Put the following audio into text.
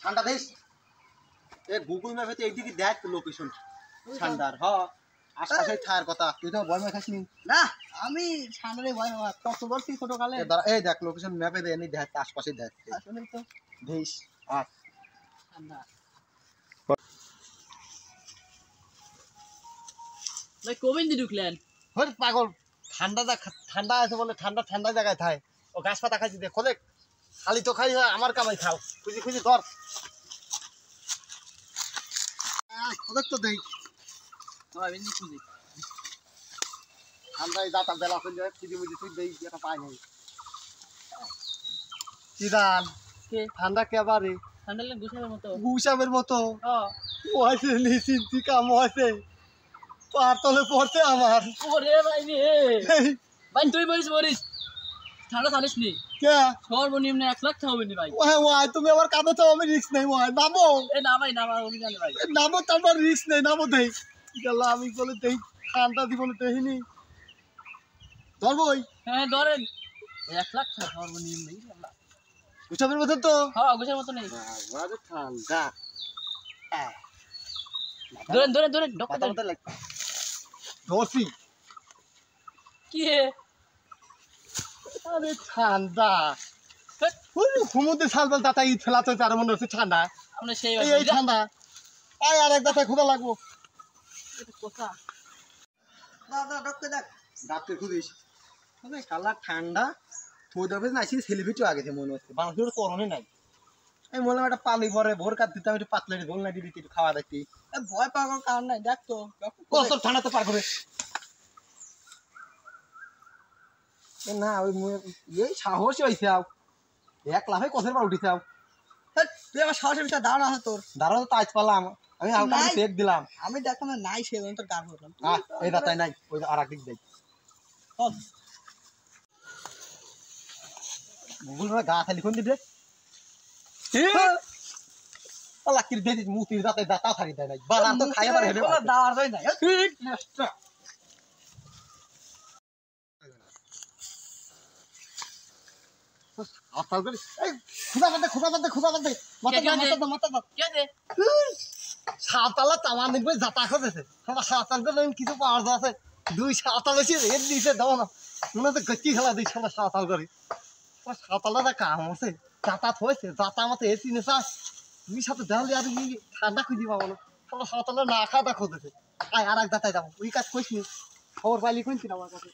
ঠান্ডা দেশ গুগল ম্যাপে এইদিকে দেখ লোকেশন ঠান্ডার আশপাশে থাকার কথা তুই তো ভয় খাসনি না আমি ঠান্ডারে ভয় কত বলছি ছোটকালে এই দেখ লোকেশন ম্যাপে দেখ দেখ আশপাশে দেখ আসলে তো দেশ ঠান্ডা ভাই কবে ঢুকলেন হই পাগল ঠান্ডা আছে বলে ঠান্ডা জায়গায় থাই ও গাছ পাতা খাইছি দে খোদে খালি তো খাই আমার কামাই খাও খুঁজি খুঁজি ধর খোদে তো দেই ঠান্ডায় যাতা বেলা করে যায় খুঁজি মুজি তুই দেই এটা পাই নাই চিদান কে ঠান্ডা কেবারে ঠান্ডা লাগে গুসাবের মতো হয়েছে নিশ্চিন্তি কাম হয়েছে পার তলে পড়ছে আমার ওরে ভাই রে ভাই তুই বলিস ঠান্ডা জানিস নি কে সর্বনিম্ন 1 লাখ হবে নি ভাই ওয়াই তুমি আবার কাঁদো তো আমি রিস্ক নেই ওয়াই নামো এ না ভাই অভিযানে ভাই নামো তারপর রিস্ক নেই নামো দেই গেল আমি বলে দেই ঠান্ডা জীবনে দেখিনি ধরবই হ্যাঁ ধরেন 1 লাখ সর্বনিম্ন গুসাবের মতো তো গুছের মতো নেই বাবা ঠান্ডা ধরেন ডক্টর ধরছি কি আরে ঠান্ডা হুমুতে সালবাল দাতা ই ফেলাতে চার মনে হচ্ছে ঠান্ডা আমরা সেই এই ঠান্ডা আয় আর এক দাতা খুদা লাগবো কথা দাদা ডক্টর দেখ ডাক্তার খুদিস মানে কালা ঠান্ডা তুই দেবে না আসি সেলিব্রিটি আগে মনে হচ্ছে বাংলাদেশের করণে নাই এই মনে একটা পালি পরে ভোর কাট দিতাম একটু পাতলা গোল না দিবি একটু খাওয়া দেখতি ভয় পাওয়ার কারণ নাই দেখ তো কত ঠান্ডা তো পার করে না ওই এই সাহসই হয়েছে এক লাফে কষের পর উঠিছে তুই আমার সাহসের বিষয় দাঁড়া না তোর দাঁড়াও তো তাজ পালাম আমি হালকা পেক দিলাম আমি দেখলাম নাই সে তোর গান করলাম এই দাতাই নাই ওই আর একদিক দেই গুগল মে গা খালি কোন দিবে লাকির দেই মুতির দাতাই দাতা থাকি দেয় নাই বানান তো খাইয়া পারে হেলে দাঁড় হয় না ঠিক নেস্টা আসাল করে এই খুদা বাদে মাথা সাঁতালা তামা নিবে যাতা করেছে সবাই সাঁতাল করে কিছু পাওয়ার আছে দুই সাঁতাল এসে রেড দিয়েছে দাও না মনে হচ্ছে গচ্ছি খেলা দিই সবাই সাঁতাল করি সাঁতালাটা কাম আছে যাতায়াত হয়েছে যাতা আমাতে এসি নেশা দুই সাথে দেওয়ালে আর ঠান্ডা খুঁজি পাবো না সবাই সাঁতালা না খাওয়া খোঁজেছে আর এক যাতায় যাবো ওই কাজ করিস নি খবর পাইলি কোনছিল আমার কাছে